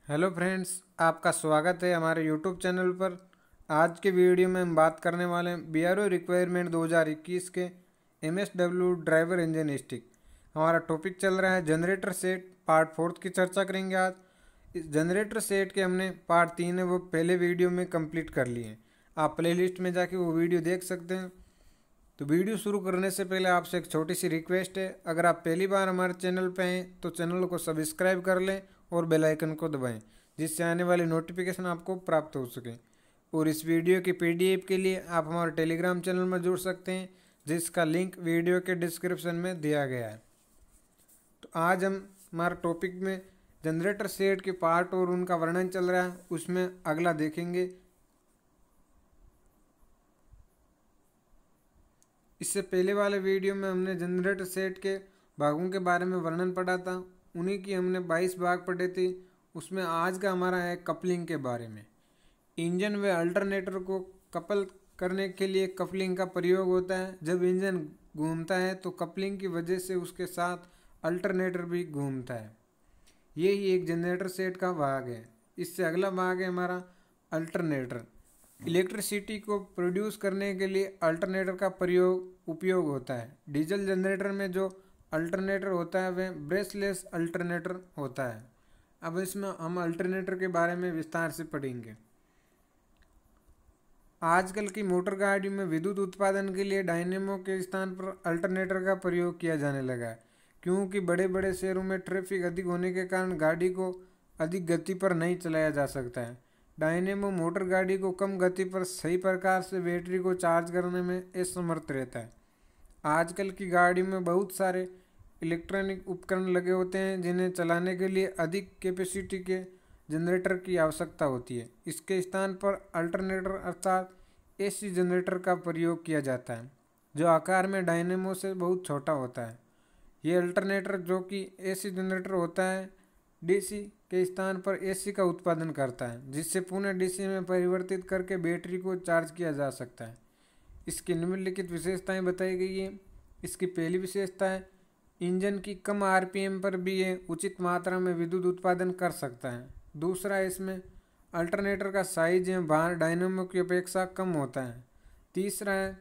Hello friends, आपका स्वागत है हमारे यूट्यूब चैनल पर। आज के वीडियो में हम बात करने वाले हैं BRO रिक्वायरमेंट 2021 के MSW ड्राइवर इंजन स्टिक। हमारा टॉपिक चल रहा है जनरेटर सेट पार्ट 4 की चर्चा करेंगे आज। इस जनरेटर सेट के हमने पार्ट 3 है वो पहले वीडियो में कंप्लीट कर लिए हैं। आप प्लेलिस्ट में जाके वो वीडियो देख सकते हैं। तो वीडियो शुरू करने से पहले आपसे एक छोटी सी रिक्वेस्ट है, अगर आप पहली बार हमारे चैनल पे हैं तो चैनल को सब्सक्राइब कर लें और बेल आइकन को दबाएं, जिससे आने वाली नोटिफिकेशन आपको प्राप्त हो सके। और इस वीडियो की PDF के लिए आप हमारे टेलीग्राम चैनल में जुड़ सकते हैं, जिसका लिंक वीडियो के डिस्क्रिप्शन में दिया गया है। तो आज हम हमारे टॉपिक में जनरेटर सेट के पार्ट और उनका वर्णन चल रहा है, उसमें अगला देखेंगे। इससे पहले वाले वीडियो में हमने जनरेटर सेट के भागों के बारे में वर्णन पढ़ा था, उन्हीं की हमने 22 भाग पढ़े थे। उसमें आज का हमारा है कपलिंग के बारे में। इंजन व अल्टरनेटर को कपल करने के लिए कपलिंग का प्रयोग होता है। जब इंजन घूमता है तो कपलिंग की वजह से उसके साथ अल्टरनेटर भी घूमता है। यही एक जनरेटर सेट का भाग है। इससे अगला भाग है हमारा अल्टरनेटर। इलेक्ट्रिसिटी को प्रोड्यूस करने के लिए अल्टरनेटर का उपयोग होता है। डीजल जनरेटर में जो अल्टरनेटर होता है वह ब्रेसलेस अल्टरनेटर होता है। अब इसमें हम अल्टरनेटर के बारे में विस्तार से पढ़ेंगे। आजकल की मोटर गाड़ियों में विद्युत उत्पादन के लिए डायनेमो के स्थान पर अल्टरनेटर का प्रयोग किया जाने लगा है, क्योंकि बड़े बड़े शहरों में ट्रैफिक अधिक होने के कारण गाड़ी को अधिक गति पर नहीं चलाया जा सकता है। डायनेमो मोटर गाड़ी को कम गति पर सही प्रकार से बैटरी को चार्ज करने में असमर्थ रहता है। आजकल की गाड़ी में बहुत सारे इलेक्ट्रॉनिक उपकरण लगे होते हैं, जिन्हें चलाने के लिए अधिक कैपेसिटी के जनरेटर की आवश्यकता होती है। इसके स्थान पर अल्टरनेटर अर्थात AC जनरेटर का प्रयोग किया जाता है, जो आकार में डायनेमो से बहुत छोटा होता है। ये अल्टरनेटर जो कि AC जनरेटर होता है, DC के स्थान पर AC का उत्पादन करता है, जिससे पुनः DC में परिवर्तित करके बैटरी को चार्ज किया जा सकता है। इसकी निम्नलिखित विशेषताएं बताई गई है। इसकी पहली विशेषता है इंजन की कम RPM पर भी ये उचित मात्रा में विद्युत उत्पादन कर सकता है। दूसरा, इसमें अल्टरनेटर का साइज एवं भार डायनेमो की अपेक्षा कम होता है। तीसरा है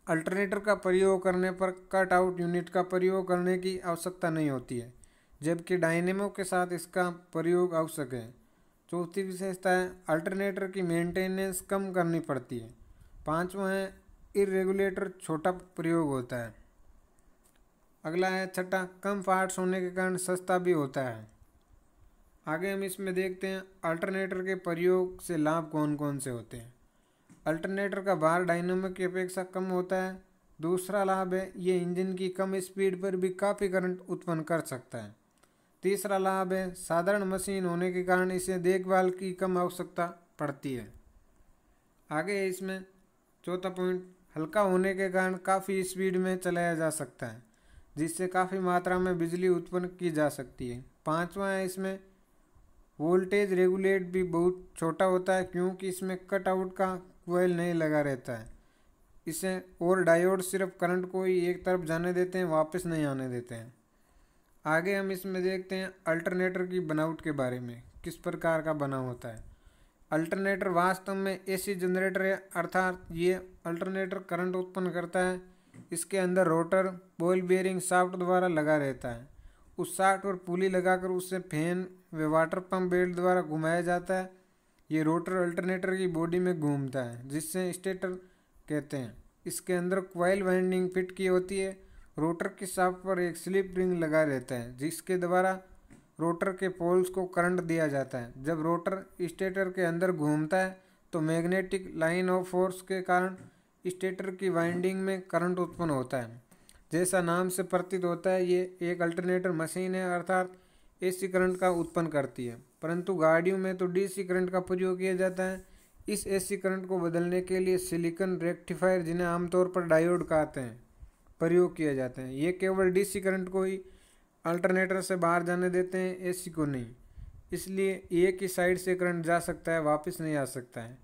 अल्टरनेटर का प्रयोग करने पर कट आउट यूनिट का प्रयोग करने की आवश्यकता नहीं होती है, जबकि डायनेमो के साथ इसका प्रयोग आवश्यक है। चौथी विशेषता है अल्टरनेटर की मेंटेनेंस कम करनी पड़ती है। पांचवा है इरेगुलेटर छोटा प्रयोग होता है। अगला है छठा, कम पार्ट्स होने के कारण सस्ता भी होता है। आगे हम इसमें देखते हैं अल्टरनेटर के प्रयोग से लाभ कौन कौन से होते हैं। अल्टरनेटर का भार डायनेमो की अपेक्षा कम होता है। दूसरा लाभ है ये इंजन की कम स्पीड पर भी काफ़ी करंट उत्पन्न कर सकता है। तीसरा लाभ है साधारण मशीन होने के कारण इसे देखभाल की कम आवश्यकता पड़ती है। आगे इसमें चौथा पॉइंट, हल्का होने के कारण काफ़ी स्पीड में चलाया जा सकता है, जिससे काफ़ी मात्रा में बिजली उत्पन्न की जा सकती है। पांचवा है इसमें वोल्टेज रेगुलेट भी बहुत छोटा होता है, क्योंकि इसमें कट आउट का कोयल नहीं लगा रहता है। इसे और डायोड सिर्फ करंट को ही एक तरफ जाने देते हैं, वापस नहीं आने देते हैं। आगे हम इसमें देखते हैं अल्टरनेटर की बनावट के बारे में, किस प्रकार का बना होता है। अल्टरनेटर वास्तव में AC जनरेटर है, अर्थात ये अल्टरनेटर करंट उत्पन्न करता है। इसके अंदर रोटर बॉल बेयरिंग शाफ्ट द्वारा लगा रहता है। उस शाफ्ट पर पुली लगाकर उससे फैन व वाटर पंप बेल्ट द्वारा घुमाया जाता है। ये रोटर अल्टरनेटर की बॉडी में घूमता है, जिससे स्टेटर कहते हैं। इसके अंदर कॉइल वाइंडिंग फिट की होती है। रोटर के शाफ्ट पर एक स्लिप रिंग लगा रहता है, जिसके द्वारा रोटर के पोल्स को करंट दिया जाता है। जब रोटर स्टेटर के अंदर घूमता है तो मैग्नेटिक लाइन ऑफ फोर्स के कारण स्टेटर की वाइंडिंग में करंट उत्पन्न होता है। जैसा नाम से प्रतीत होता है, ये एक अल्टरनेटर मशीन है, अर्थात AC करंट का उत्पन्न करती है। परंतु गाड़ियों में तो DC करंट का प्रयोग किया जाता है। इस AC करंट को बदलने के लिए सिलिकॉन रेक्टिफायर, जिन्हें आमतौर पर डायोड कहते हैं, प्रयोग किए जाते हैं। ये केवल DC करंट को ही अल्टरनेटर से बाहर जाने देते हैं, AC को नहीं। इसलिए एक ही साइड से करंट जा सकता है, वापस नहीं आ सकता है।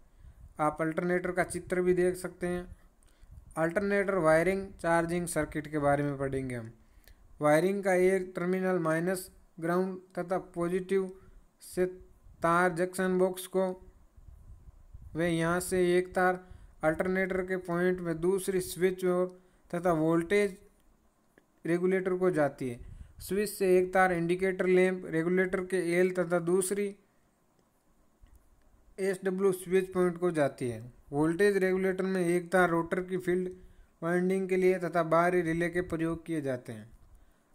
आप अल्टरनेटर का चित्र भी देख सकते हैं। अल्टरनेटर वायरिंग चार्जिंग सर्किट के बारे में पढ़ेंगे हम। वायरिंग का एक टर्मिनल माइनस ग्राउंड तथा पॉजिटिव से तार जंक्शन बॉक्स को व यहाँ से एक तार अल्टरनेटर के पॉइंट में दूसरी स्विच और तथा वोल्टेज रेगुलेटर को जाती है। स्विच से एक तार इंडिकेटर लैंप रेगुलेटर के एल तथा दूसरी SW स्विच पॉइंट को जाती है। वोल्टेज रेगुलेटर में एक तार रोटर की फील्ड वाइंडिंग के लिए तथा बाहरी रिले के प्रयोग किए जाते हैं।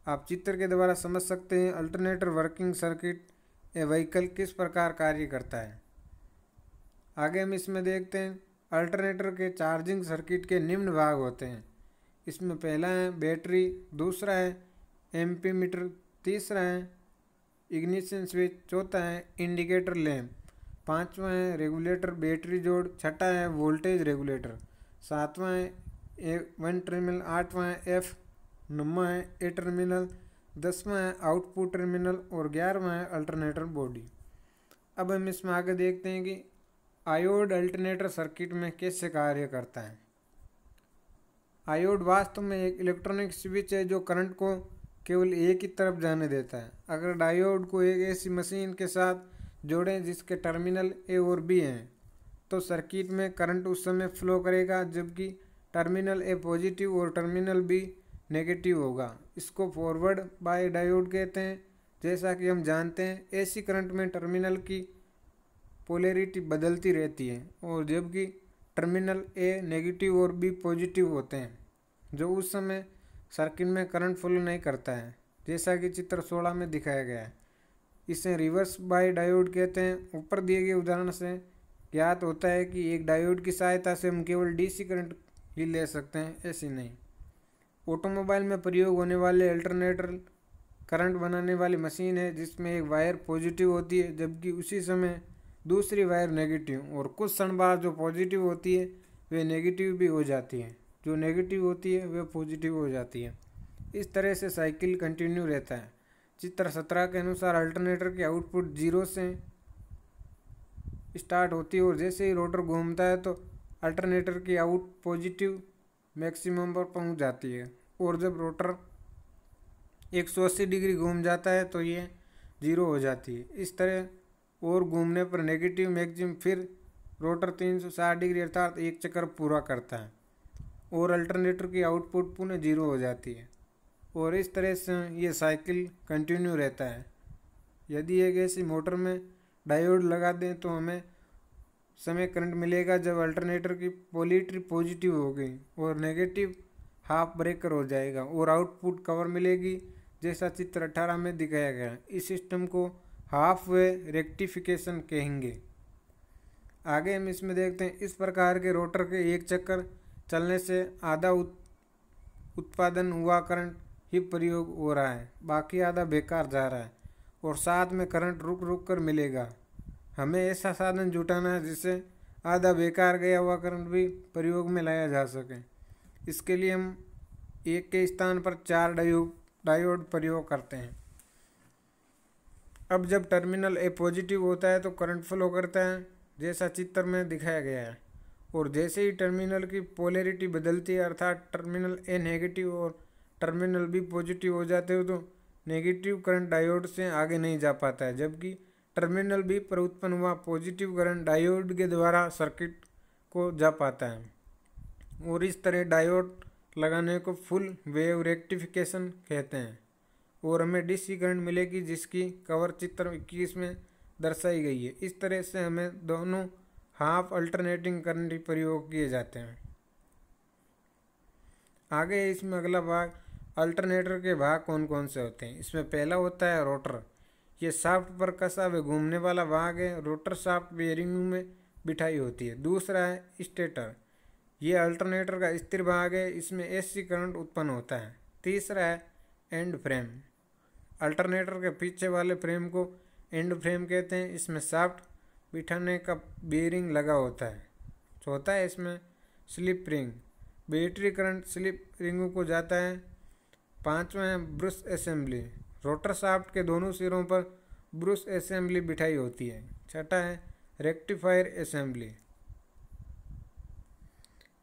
आप चित्र के द्वारा समझ सकते हैं अल्टरनेटर वर्किंग सर्किट ए व्हीकल किस प्रकार कार्य करता है। आगे हम इसमें देखते हैं अल्टरनेटर के चार्जिंग सर्किट के निम्न भाग होते हैं। इसमें पहला है बैटरी, दूसरा है एम्पीमीटर, तीसरा है इग्निशन स्विच, चौथा है इंडिकेटर लैंप, पांचवा है रेगुलेटर बैटरी जोड़, छठा है वोल्टेज रेगुलेटर, सातवां है 1 टर्मिनल, आठवां है F, नौवां है A टर्मिनल, 10वां है आउटपुट टर्मिनल और 11वां है अल्टरनेटर बॉडी। अब हम इसमें आगे देखते हैं कि आयोड अल्टरनेटर सर्किट में कैसे कार्य करता है। आयोड वास्तव में एक इलेक्ट्रॉनिक स्विच है जो करंट को केवल एक ही तरफ जाने देता है। अगर डायोड को एक ऐसी मशीन के साथ जोड़ें जिसके टर्मिनल A और B हैं तो सर्किट में करंट उस समय फ्लो करेगा जबकि टर्मिनल A पॉजिटिव और टर्मिनल B नेगेटिव होगा। इसको फॉरवर्ड बाय डायोड कहते हैं। जैसा कि हम जानते हैं एसी करंट में टर्मिनल की पोलैरिटी बदलती रहती है और जबकि टर्मिनल A नेगेटिव और B पॉजिटिव होते हैं जो उस समय सर्किट में करंट फ्लो नहीं करता है, जैसा कि चित्र 16 में दिखाया गया है। इसे रिवर्स बाय डायोड कहते हैं। ऊपर दिए गए उदाहरण से ज्ञात होता है कि एक डायोड की सहायता से हम केवल डीसी करंट ही ले सकते हैं, ऐसी नहीं। ऑटोमोबाइल में प्रयोग होने वाले अल्टरनेटर करंट बनाने वाली मशीन है जिसमें एक वायर पॉजिटिव होती है जबकि उसी समय दूसरी वायर नेगेटिव, और कुछ क्षण बाद जो पॉजिटिव होती है वे नेगेटिव भी हो जाती है, जो नेगेटिव होती है वे पॉजिटिव हो जाती है। इस तरह से साइकिल कंटिन्यू रहता है। चित्र 17 के अनुसार अल्टरनेटर की आउटपुट 0 से स्टार्ट होती है और जैसे ही रोटर घूमता है तो अल्टरनेटर की आउट पॉजिटिव मैक्सिमम पर पहुंच जाती है और जब रोटर 180 डिग्री घूम जाता है तो ये 0 हो जाती है। इस तरह और घूमने पर नेगेटिव मैक्सिमम, फिर रोटर 360 डिग्री अर्थात एक चक्कर पूरा करता है और अल्टरनेटर की आउटपुट पुनः 0 हो जाती है और इस तरह से ये साइकिल कंटिन्यू रहता है। यदि एक ऐसी मोटर में डायोड लगा दें तो हमें समय करंट मिलेगा जब अल्टरनेटर की पोलैरिटी पॉजिटिव होगी और नेगेटिव हाफ ब्रेकर हो जाएगा और आउटपुट कवर मिलेगी, जैसा चित्र 18 में दिखाया गया है। इस सिस्टम को हाफ वे रेक्टिफिकेशन कहेंगे। आगे हम इसमें देखते हैं इस प्रकार के रोटर के एक चक्कर चलने से आधा उत्पादन हुआ करंट ही प्रयोग हो रहा है, बाकी आधा बेकार जा रहा है और साथ में करंट रुक रुक कर मिलेगा। हमें ऐसा साधन जुटाना है जिससे आधा बेकार गया हुआ करंट भी प्रयोग में लाया जा सके। इसके लिए हम एक के स्थान पर 4 डायोड प्रयोग करते हैं। अब जब टर्मिनल ए पॉजिटिव होता है तो करंट फ्लो करता है जैसा चित्र में दिखाया गया है और जैसे ही टर्मिनल की पोलैरिटी बदलती है अर्थात टर्मिनल ए नेगेटिव और टर्मिनल बी पॉजिटिव हो जाते हो तो नेगेटिव करंट डायोड से आगे नहीं जा पाता है, जबकि टर्मिनल बी पर उत्पन्न हुआ पॉजिटिव करंट डायोड के द्वारा सर्किट को जा पाता है और इस तरह डायोड लगाने को फुल वेव रेक्टिफिकेशन कहते हैं और हमें डीसी करंट मिलेगी जिसकी कवर चित्र 21 में दर्शाई गई है। इस तरह से हमें दोनों हाफ अल्टरनेटिंग करंट प्रयोग किए जाते हैं। आगे इसमें अगला भाग अल्टरनेटर के भाग कौन कौन से होते हैं। इसमें पहला होता है रोटर। ये शाफ्ट पर कसा व घूमने वाला भाग है। रोटर शाफ्ट बेयरिंग में बिठाई होती है। दूसरा है स्टेटर। ये अल्टरनेटर का स्थिर भाग है, इसमें एसी करंट उत्पन्न होता है। तीसरा है एंड फ्रेम। अल्टरनेटर के पीछे वाले फ्रेम को एंड फ्रेम कहते हैं, इसमें शाफ्ट बिठाने का बेयरिंग लगा होता है। चौथा है इसमें slip ring. Battery current slip रिंगों को जाता है। पांचवा है ब्रश असेंबली। रोटर शाफ्ट के दोनों सिरों पर ब्रश असेंबली बिठाई होती है। छठा है रेक्टिफायर असेंबली।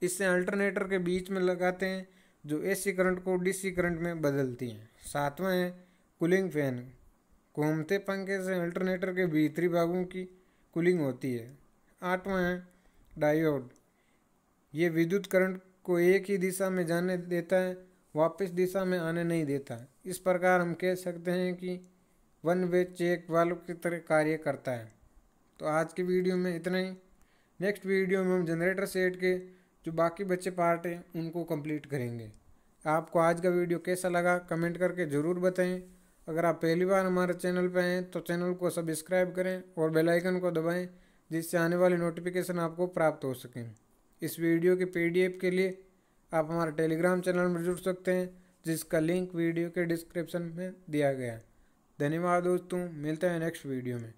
इससे अल्टरनेटर के बीच में लगाते हैं जो एसी करंट को डीसी करंट में बदलती है। सातवां है कूलिंग फैन। घूमते पंखे से अल्टरनेटर के भीतरी भागों की कूलिंग होती है। 8वां है डायोड। ये विद्युत करंट को एक ही दिशा में जाने देता है, वापस दिशा में आने नहीं देता। इस प्रकार हम कह सकते हैं कि वन वे चेक वाल्व की तरह कार्य करता है। तो आज की वीडियो में इतना ही। नेक्स्ट वीडियो में हम जनरेटर सेट के जो बाकी बचे पार्ट हैं उनको कंप्लीट करेंगे। आपको आज का वीडियो कैसा लगा कमेंट करके ज़रूर बताएं। अगर आप पहली बार हमारे चैनल पर हैं तो चैनल को सब्सक्राइब करें और बेल आइकन को दबाएं, जिससे आने वाली नोटिफिकेशन आपको प्राप्त हो सकें। इस वीडियो के PDF के लिए आप हमारे टेलीग्राम चैनल में जुड़ सकते हैं, जिसका लिंक वीडियो के डिस्क्रिप्शन में दिया गया है। धन्यवाद दोस्तों, मिलते हैं नेक्स्ट वीडियो में।